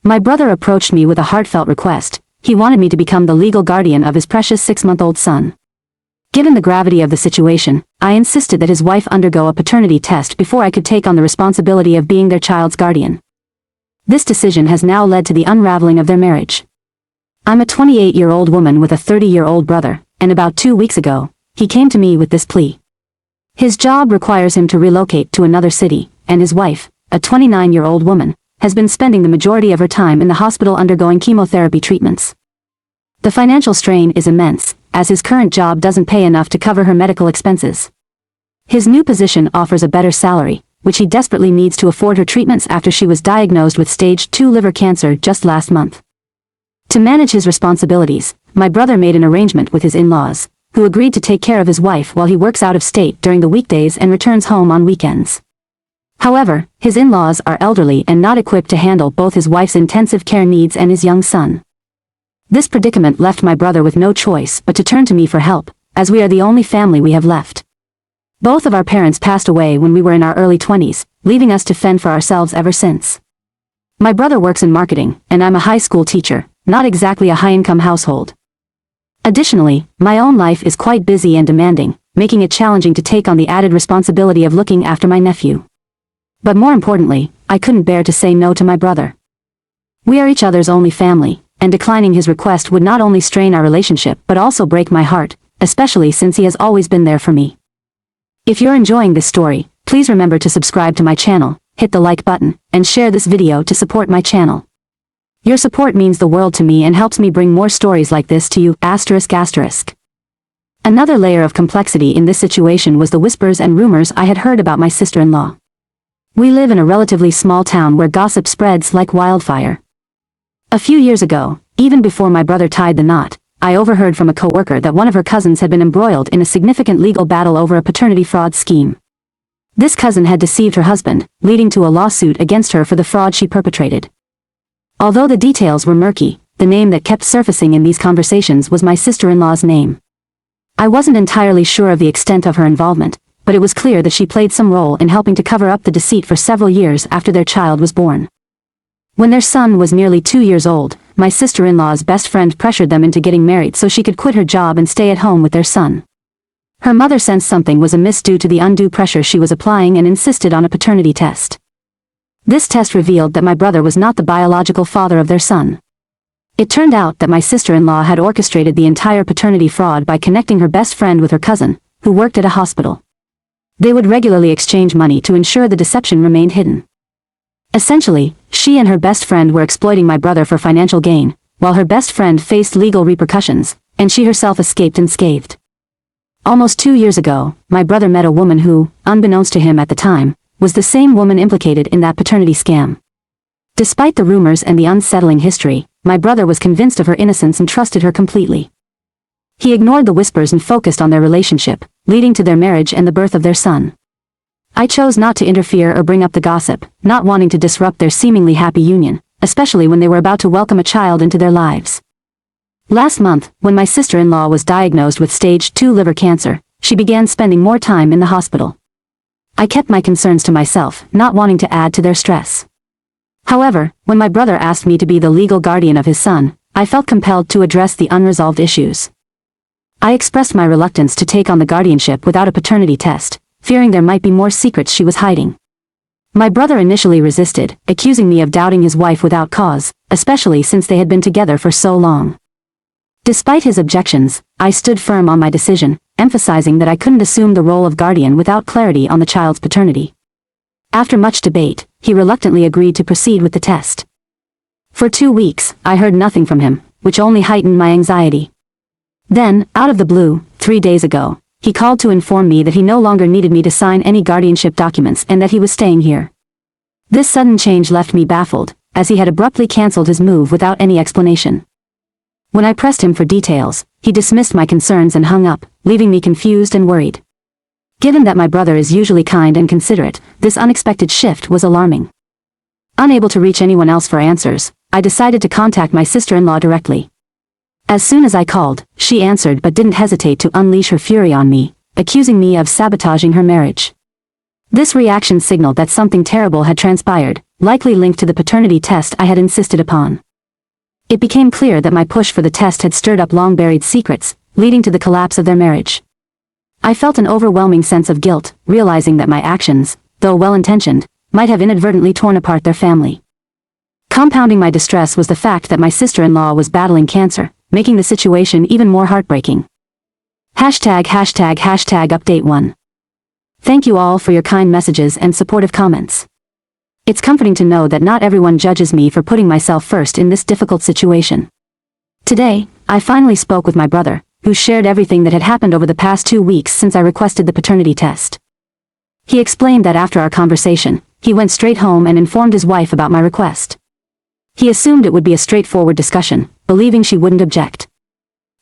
My brother approached me with a heartfelt request. He wanted me to become the legal guardian of his precious 6-month-old son. Given the gravity of the situation, I insisted that his wife undergo a paternity test before I could take on the responsibility of being their child's guardian. This decision has now led to the unraveling of their marriage. I'm a 28-year-old woman with a 30-year-old brother, and about 2 weeks ago, he came to me with this plea. His job requires him to relocate to another city, and his wife, a 29-year-old woman, has been spending the majority of her time in the hospital undergoing chemotherapy treatments. The financial strain is immense, as his current job doesn't pay enough to cover her medical expenses. His new position offers a better salary, which he desperately needs to afford her treatments after she was diagnosed with stage 2 liver cancer just last month. To manage his responsibilities, my brother made an arrangement with his in-laws, who agreed to take care of his wife while he works out of state during the weekdays and returns home on weekends. However, his in-laws are elderly and not equipped to handle both his wife's intensive care needs and his young son. This predicament left my brother with no choice but to turn to me for help, as we are the only family we have left. Both of our parents passed away when we were in our early 20s, leaving us to fend for ourselves ever since. My brother works in marketing, and I'm a high school teacher, not exactly a high-income household. Additionally, my own life is quite busy and demanding, making it challenging to take on the added responsibility of looking after my nephew. But more importantly, I couldn't bear to say no to my brother. We are each other's only family, and declining his request would not only strain our relationship but also break my heart, especially since he has always been there for me. If you're enjoying this story, please remember to subscribe to my channel, hit the like button, and share this video to support my channel. Your support means the world to me and helps me bring more stories like this to you, ***. Another layer of complexity in this situation was the whispers and rumors I had heard about my sister-in-law. We live in a relatively small town where gossip spreads like wildfire. A few years ago, even before my brother tied the knot, I overheard from a coworker that one of her cousins had been embroiled in a significant legal battle over a paternity fraud scheme. This cousin had deceived her husband, leading to a lawsuit against her for the fraud she perpetrated. Although the details were murky, the name that kept surfacing in these conversations was my sister-in-law's name. I wasn't entirely sure of the extent of her involvement, but it was clear that she played some role in helping to cover up the deceit for several years after their child was born. When their son was nearly 2 years old, my sister-in-law's best friend pressured them into getting married so she could quit her job and stay at home with their son. Her mother sensed something was amiss due to the undue pressure she was applying and insisted on a paternity test. This test revealed that my brother was not the biological father of their son. It turned out that my sister-in-law had orchestrated the entire paternity fraud by connecting her best friend with her cousin, who worked at a hospital. They would regularly exchange money to ensure the deception remained hidden. Essentially, she and her best friend were exploiting my brother for financial gain, while her best friend faced legal repercussions, and she herself escaped unscathed. Almost 2 years ago, my brother met a woman who, unbeknownst to him at the time, was the same woman implicated in that paternity scam. Despite the rumors and the unsettling history, my brother was convinced of her innocence and trusted her completely. He ignored the whispers and focused on their relationship, leading to their marriage and the birth of their son. I chose not to interfere or bring up the gossip, not wanting to disrupt their seemingly happy union, especially when they were about to welcome a child into their lives. Last month, when my sister-in-law was diagnosed with stage 2 liver cancer, she began spending more time in the hospital. I kept my concerns to myself, not wanting to add to their stress. However, when my brother asked me to be the legal guardian of his son, I felt compelled to address the unresolved issues. I expressed my reluctance to take on the guardianship without a paternity test, fearing there might be more secrets she was hiding. My brother initially resisted, accusing me of doubting his wife without cause, especially since they had been together for so long. Despite his objections, I stood firm on my decision, emphasizing that I couldn't assume the role of guardian without clarity on the child's paternity. After much debate, he reluctantly agreed to proceed with the test. For 2 weeks, I heard nothing from him, which only heightened my anxiety. Then, out of the blue, 3 days ago, he called to inform me that he no longer needed me to sign any guardianship documents and that he was staying here. This sudden change left me baffled, as he had abruptly canceled his move without any explanation. When I pressed him for details, he dismissed my concerns and hung up, leaving me confused and worried. Given that my brother is usually kind and considerate, this unexpected shift was alarming. Unable to reach anyone else for answers, I decided to contact my sister-in-law directly. As soon as I called, she answered but didn't hesitate to unleash her fury on me, accusing me of sabotaging her marriage. This reaction signaled that something terrible had transpired, likely linked to the paternity test I had insisted upon. It became clear that my push for the test had stirred up long-buried secrets, leading to the collapse of their marriage. I felt an overwhelming sense of guilt, realizing that my actions, though well-intentioned, might have inadvertently torn apart their family. Compounding my distress was the fact that my sister-in-law was battling cancer, making the situation even more heartbreaking. #update 1. Thank you all for your kind messages and supportive comments. It's comforting to know that not everyone judges me for putting myself first in this difficult situation. Today, I finally spoke with my brother, who shared everything that had happened over the past 2 weeks since I requested the paternity test. He explained that after our conversation, he went straight home and informed his wife about my request. He assumed it would be a straightforward discussion, believing she wouldn't object.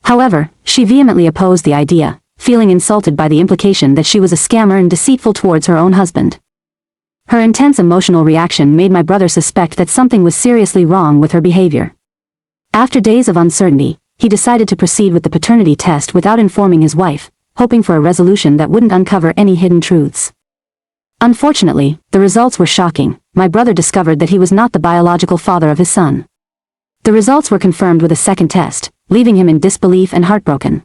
However, she vehemently opposed the idea, feeling insulted by the implication that she was a scammer and deceitful towards her own husband. Her intense emotional reaction made my brother suspect that something was seriously wrong with her behavior. After days of uncertainty, he decided to proceed with the paternity test without informing his wife, hoping for a resolution that wouldn't uncover any hidden truths. Unfortunately, the results were shocking. My brother discovered that he was not the biological father of his son. The results were confirmed with a second test, leaving him in disbelief and heartbroken.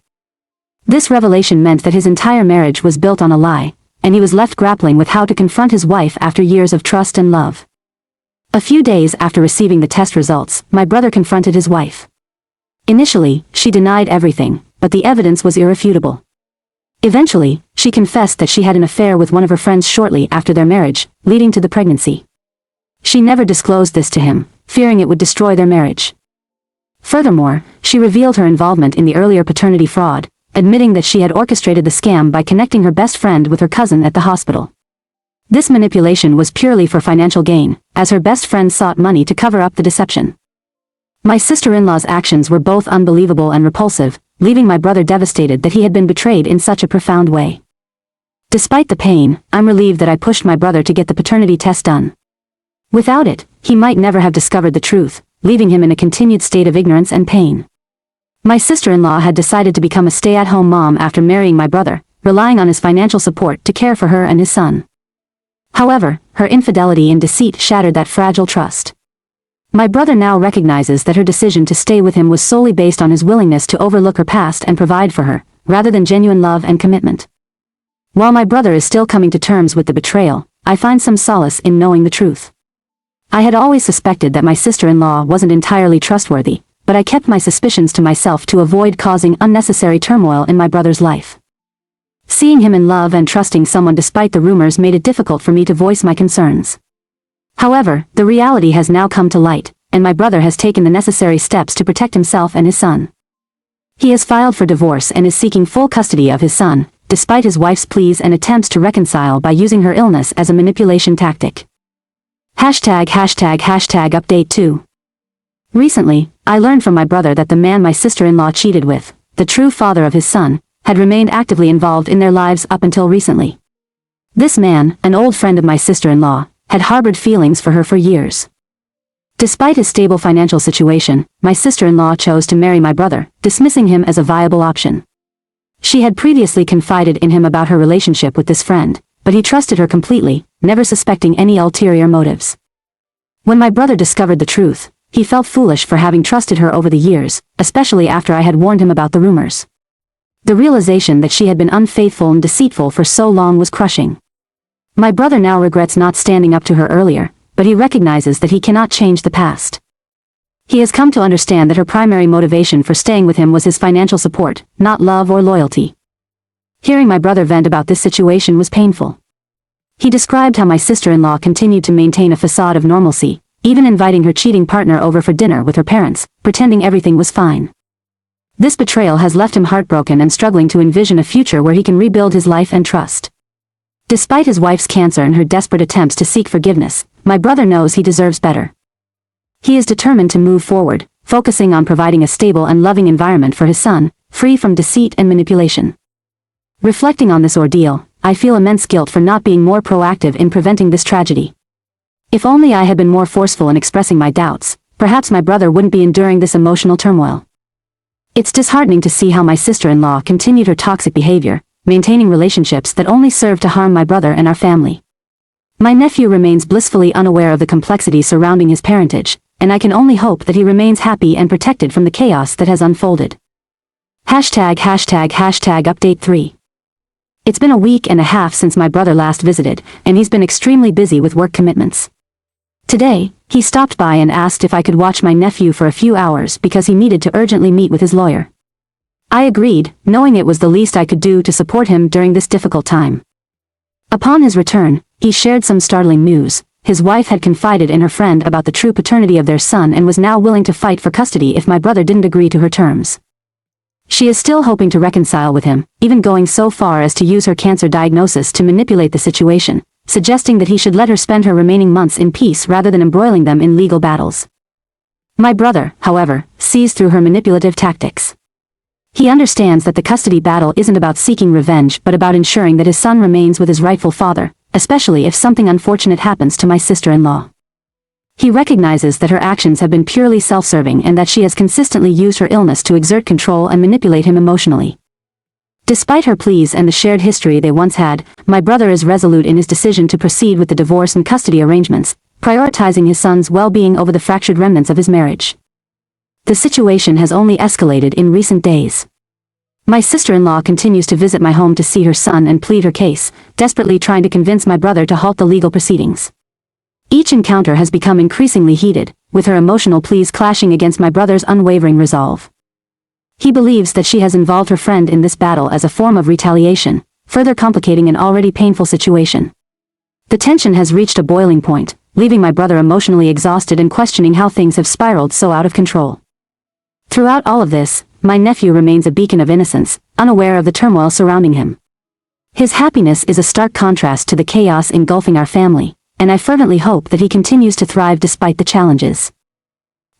This revelation meant that his entire marriage was built on a lie, and he was left grappling with how to confront his wife after years of trust and love. A few days after receiving the test results, my brother confronted his wife. Initially, she denied everything, but the evidence was irrefutable. Eventually, she confessed that she had an affair with one of her friends shortly after their marriage, leading to the pregnancy. She never disclosed this to him, fearing it would destroy their marriage. Furthermore, she revealed her involvement in the earlier paternity fraud, admitting that she had orchestrated the scam by connecting her best friend with her cousin at the hospital. This manipulation was purely for financial gain, as her best friend sought money to cover up the deception. My sister-in-law's actions were both unbelievable and repulsive, leaving my brother devastated that he had been betrayed in such a profound way. Despite the pain, I'm relieved that I pushed my brother to get the paternity test done. Without it, he might never have discovered the truth, leaving him in a continued state of ignorance and pain. My sister-in-law had decided to become a stay-at-home mom after marrying my brother, relying on his financial support to care for her and his son. However, her infidelity and deceit shattered that fragile trust. My brother now recognizes that her decision to stay with him was solely based on his willingness to overlook her past and provide for her, rather than genuine love and commitment. While my brother is still coming to terms with the betrayal, I find some solace in knowing the truth. I had always suspected that my sister-in-law wasn't entirely trustworthy, but I kept my suspicions to myself to avoid causing unnecessary turmoil in my brother's life. Seeing him in love and trusting someone despite the rumors made it difficult for me to voice my concerns. However, the reality has now come to light, and my brother has taken the necessary steps to protect himself and his son. He has filed for divorce and is seeking full custody of his son, despite his wife's pleas and attempts to reconcile by using her illness as a manipulation tactic. #update 2. Recently, I learned from my brother that the man my sister-in-law cheated with, the true father of his son, had remained actively involved in their lives up until recently. This man, an old friend of my sister-in-law, had harbored feelings for her for years. Despite his stable financial situation, my sister-in-law chose to marry my brother, dismissing him as a viable option. She had previously confided in him about her relationship with this friend, but he trusted her completely, never suspecting any ulterior motives. When my brother discovered the truth, he felt foolish for having trusted her over the years, especially after I had warned him about the rumors. The realization that she had been unfaithful and deceitful for so long was crushing. My brother now regrets not standing up to her earlier, but he recognizes that he cannot change the past. He has come to understand that her primary motivation for staying with him was his financial support, not love or loyalty. Hearing my brother vent about this situation was painful. He described how my sister-in-law continued to maintain a facade of normalcy, even inviting her cheating partner over for dinner with her parents, pretending everything was fine. This betrayal has left him heartbroken and struggling to envision a future where he can rebuild his life and trust. Despite his wife's cancer and her desperate attempts to seek forgiveness, my brother knows he deserves better. He is determined to move forward, focusing on providing a stable and loving environment for his son, free from deceit and manipulation. Reflecting on this ordeal, I feel immense guilt for not being more proactive in preventing this tragedy. If only I had been more forceful in expressing my doubts, perhaps my brother wouldn't be enduring this emotional turmoil. It's disheartening to see how my sister-in-law continued her toxic behavior, maintaining relationships that only serve to harm my brother and our family. My nephew remains blissfully unaware of the complexity surrounding his parentage, and I can only hope that he remains happy and protected from the chaos that has unfolded. Update 3. It's been a week and a half since my brother last visited, and he's been extremely busy with work commitments. Today, he stopped by and asked if I could watch my nephew for a few hours because he needed to urgently meet with his lawyer. I agreed, knowing it was the least I could do to support him during this difficult time. Upon his return, he shared some startling news. His wife had confided in her friend about the true paternity of their son and was now willing to fight for custody if my brother didn't agree to her terms. She is still hoping to reconcile with him, even going so far as to use her cancer diagnosis to manipulate the situation, suggesting that he should let her spend her remaining months in peace rather than embroiling them in legal battles. My brother, however, sees through her manipulative tactics. He understands that the custody battle isn't about seeking revenge but about ensuring that his son remains with his rightful father, especially if something unfortunate happens to my sister-in-law. He recognizes that her actions have been purely self-serving and that she has consistently used her illness to exert control and manipulate him emotionally. Despite her pleas and the shared history they once had, my brother is resolute in his decision to proceed with the divorce and custody arrangements, prioritizing his son's well-being over the fractured remnants of his marriage. The situation has only escalated in recent days. My sister-in-law continues to visit my home to see her son and plead her case, desperately trying to convince my brother to halt the legal proceedings. Each encounter has become increasingly heated, with her emotional pleas clashing against my brother's unwavering resolve. He believes that she has involved her friend in this battle as a form of retaliation, further complicating an already painful situation. The tension has reached a boiling point, leaving my brother emotionally exhausted and questioning how things have spiraled so out of control. Throughout all of this, my nephew remains a beacon of innocence, unaware of the turmoil surrounding him. His happiness is a stark contrast to the chaos engulfing our family, and I fervently hope that he continues to thrive despite the challenges.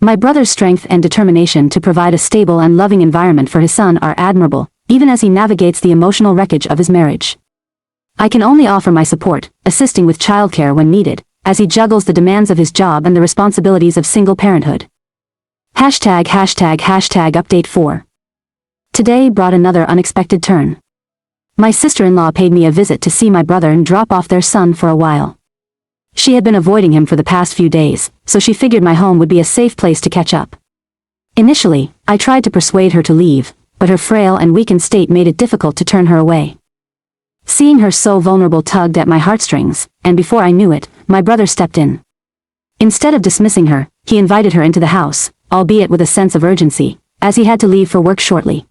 My brother's strength and determination to provide a stable and loving environment for his son are admirable, even as he navigates the emotional wreckage of his marriage. I can only offer my support, assisting with childcare when needed, as he juggles the demands of his job and the responsibilities of single parenthood. Update 4. Today brought another unexpected turn. My sister-in-law paid me a visit to see my brother and drop off their son for a while. She had been avoiding him for the past few days, so she figured my home would be a safe place to catch up. Initially, I tried to persuade her to leave, but her frail and weakened state made it difficult to turn her away. Seeing her so vulnerable tugged at my heartstrings, and before I knew it, my brother stepped in. Instead of dismissing her, he invited her into the house, albeit with a sense of urgency, as he had to leave for work shortly.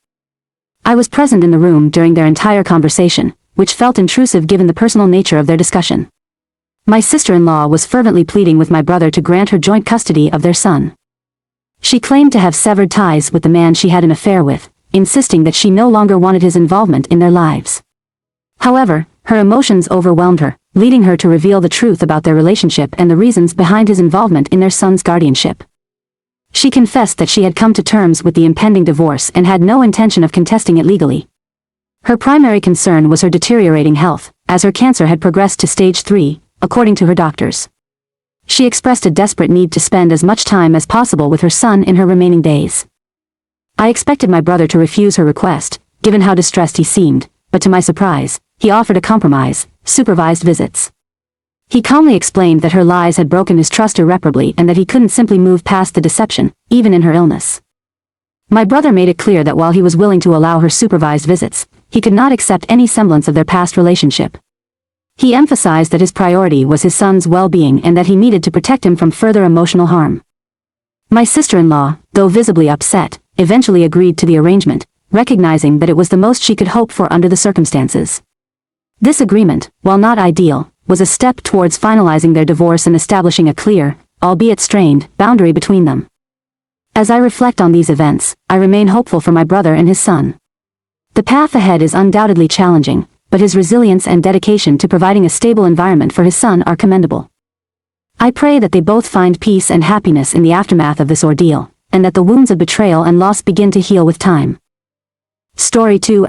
I was present in the room during their entire conversation, which felt intrusive given the personal nature of their discussion. My sister-in-law was fervently pleading with my brother to grant her joint custody of their son. She claimed to have severed ties with the man she had an affair with, insisting that she no longer wanted his involvement in their lives. However, her emotions overwhelmed her, leading her to reveal the truth about their relationship and the reasons behind his involvement in their son's guardianship. She confessed that she had come to terms with the impending divorce and had no intention of contesting it legally. Her primary concern was her deteriorating health, as her cancer had progressed to stage 3, according to her doctors. She expressed a desperate need to spend as much time as possible with her son in her remaining days. I expected my brother to refuse her request, given how distressed he seemed, but to my surprise, he offered a compromise: supervised visits. He calmly explained that her lies had broken his trust irreparably and that he couldn't simply move past the deception, even in her illness. My brother made it clear that while he was willing to allow her supervised visits, he could not accept any semblance of their past relationship. He emphasized that his priority was his son's well-being and that he needed to protect him from further emotional harm. My sister-in-law, though visibly upset, eventually agreed to the arrangement, recognizing that it was the most she could hope for under the circumstances. This agreement, while not ideal, was a step towards finalizing their divorce and establishing a clear, albeit strained, boundary between them. As I reflect on these events, I remain hopeful for my brother and his son. The path ahead is undoubtedly challenging, but his resilience and dedication to providing a stable environment for his son are commendable. I pray that they both find peace and happiness in the aftermath of this ordeal, and that the wounds of betrayal and loss begin to heal with time. Story 2 *.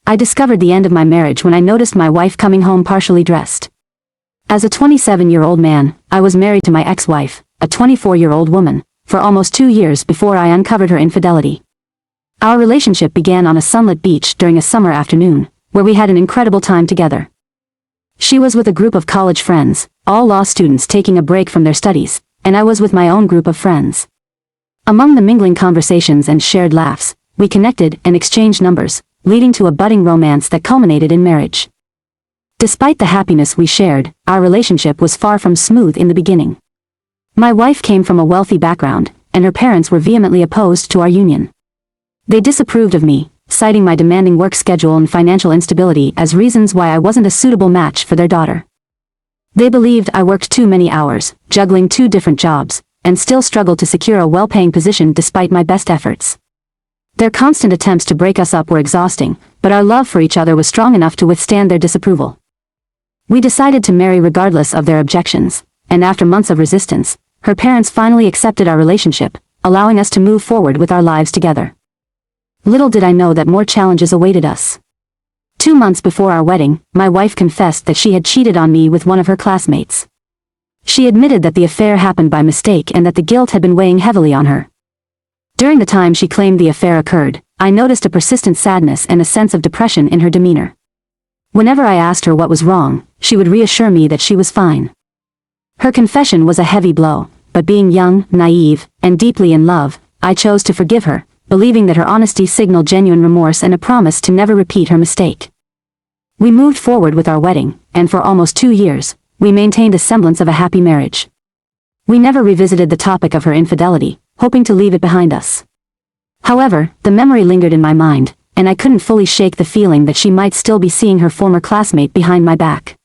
I discovered the end of my marriage when I noticed my wife coming home partially dressed. As a 27-year-old man, I was married to my ex-wife, a 24-year-old woman, for almost 2 years before I uncovered her infidelity. Our relationship began on a sunlit beach during a summer afternoon, where we had an incredible time together. She was with a group of college friends, all law students taking a break from their studies, and I was with my own group of friends. Among the mingling conversations and shared laughs, we connected and exchanged numbers, leading to a budding romance that culminated in marriage. Despite the happiness we shared, our relationship was far from smooth in the beginning. My wife came from a wealthy background, and her parents were vehemently opposed to our union. They disapproved of me, citing my demanding work schedule and financial instability as reasons why I wasn't a suitable match for their daughter. They believed I worked too many hours, juggling 2 different jobs, and still struggled to secure a well-paying position despite my best efforts. Their constant attempts to break us up were exhausting, but our love for each other was strong enough to withstand their disapproval. We decided to marry regardless of their objections, and after months of resistance, her parents finally accepted our relationship, allowing us to move forward with our lives together. Little did I know that more challenges awaited us. 2 months before our wedding, my wife confessed that she had cheated on me with one of her classmates. She admitted that the affair happened by mistake and that the guilt had been weighing heavily on her. During the time she claimed the affair occurred, I noticed a persistent sadness and a sense of depression in her demeanor. Whenever I asked her what was wrong, she would reassure me that she was fine. Her confession was a heavy blow, but being young, naive, and deeply in love, I chose to forgive her, believing that her honesty signaled genuine remorse and a promise to never repeat her mistake. We moved forward with our wedding, and for almost 2 years, we maintained a semblance of a happy marriage. We never revisited the topic of her infidelity, hoping to leave it behind us. However, the memory lingered in my mind, and I couldn't fully shake the feeling that she might still be seeing her former classmate behind my back.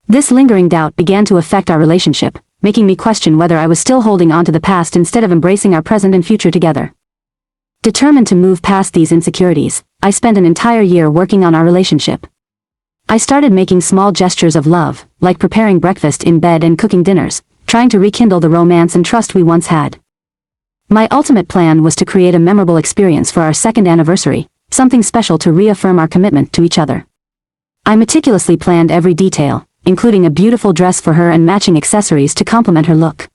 This lingering doubt began to affect our relationship, making me question whether I was still holding on to the past instead of embracing our present and future together. Determined to move past these insecurities, I spent an entire year working on our relationship. I started making small gestures of love, like preparing breakfast in bed and cooking dinners, trying to rekindle the romance and trust we once had. My ultimate plan was to create a memorable experience for our 2nd anniversary, something special to reaffirm our commitment to each other. I meticulously planned every detail, including a beautiful dress for her and matching accessories to complement her look.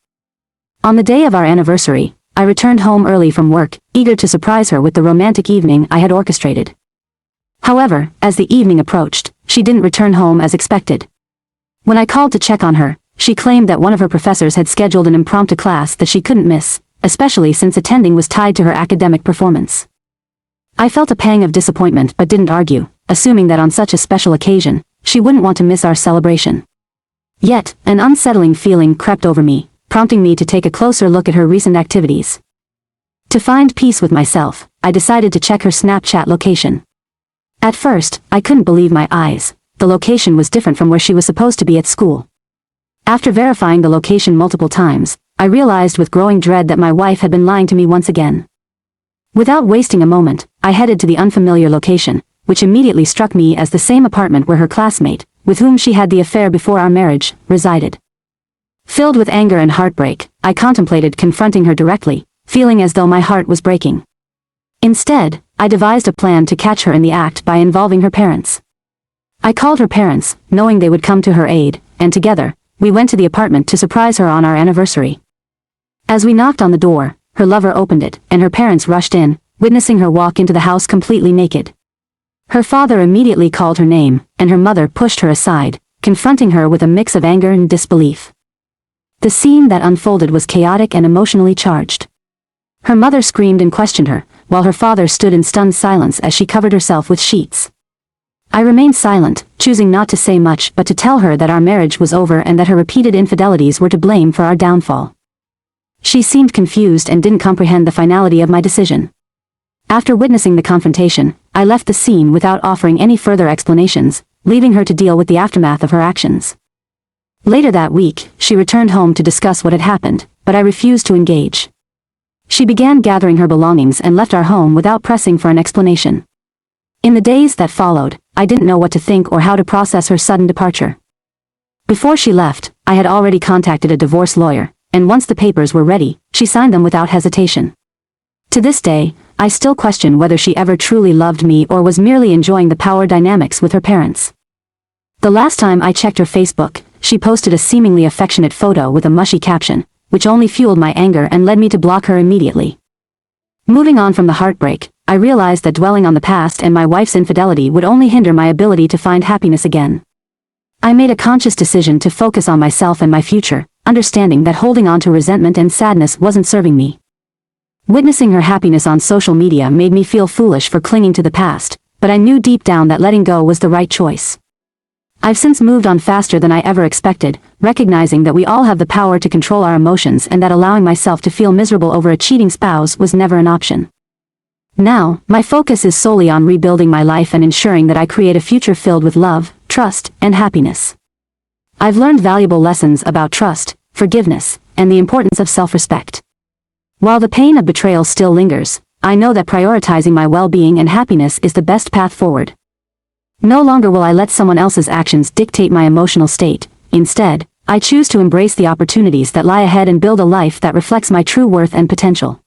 On the day of our anniversary, I returned home early from work, eager to surprise her with the romantic evening I had orchestrated. However, as the evening approached, she didn't return home as expected. When I called to check on her, she claimed that one of her professors had scheduled an impromptu class that she couldn't miss, especially since attending was tied to her academic performance. I felt a pang of disappointment but didn't argue, assuming that on such a special occasion, she wouldn't want to miss our celebration. Yet, an unsettling feeling crept over me, prompting me to take a closer look at her recent activities. To find peace with myself, I decided to check her Snapchat location. At first, I couldn't believe my eyes. The location was different from where she was supposed to be at school. After verifying the location multiple times, I realized with growing dread that my wife had been lying to me once again. Without wasting a moment, I headed to the unfamiliar location, which immediately struck me as the same apartment where her classmate, with whom she had the affair before our marriage, resided. Filled with anger and heartbreak, I contemplated confronting her directly, feeling as though my heart was breaking. Instead, I devised a plan to catch her in the act by involving her parents. I called her parents, knowing they would come to her aid, and together, we went to the apartment to surprise her on our anniversary. As we knocked on the door, her lover opened it, and her parents rushed in, witnessing her walk into the house completely naked. Her father immediately called her name, and her mother pushed her aside, confronting her with a mix of anger and disbelief. The scene that unfolded was chaotic and emotionally charged. Her mother screamed and questioned her, while her father stood in stunned silence as she covered herself with sheets. I remained silent, choosing not to say much but to tell her that our marriage was over and that her repeated infidelities were to blame for our downfall. She seemed confused and didn't comprehend the finality of my decision. After witnessing the confrontation, I left the scene without offering any further explanations, leaving her to deal with the aftermath of her actions. Later that week, she returned home to discuss what had happened, but I refused to engage. She began gathering her belongings and left our home without pressing for an explanation. In the days that followed, I didn't know what to think or how to process her sudden departure. Before she left, I had already contacted a divorce lawyer, and once the papers were ready, she signed them without hesitation. To this day, I still question whether she ever truly loved me or was merely enjoying the power dynamics with her parents. The last time I checked her Facebook, she posted a seemingly affectionate photo with a mushy caption, which only fueled my anger and led me to block her immediately. Moving on from the heartbreak, I realized that dwelling on the past and my wife's infidelity would only hinder my ability to find happiness again. I made a conscious decision to focus on myself and my future, understanding that holding on to resentment and sadness wasn't serving me. Witnessing her happiness on social media made me feel foolish for clinging to the past, but I knew deep down that letting go was the right choice. I've since moved on faster than I ever expected, recognizing that we all have the power to control our emotions and that allowing myself to feel miserable over a cheating spouse was never an option. Now, my focus is solely on rebuilding my life and ensuring that I create a future filled with love, trust, and happiness. I've learned valuable lessons about trust, forgiveness, and the importance of self-respect. While the pain of betrayal still lingers, I know that prioritizing my well-being and happiness is the best path forward. No longer will I let someone else's actions dictate my emotional state. Instead, I choose to embrace the opportunities that lie ahead and build a life that reflects my true worth and potential.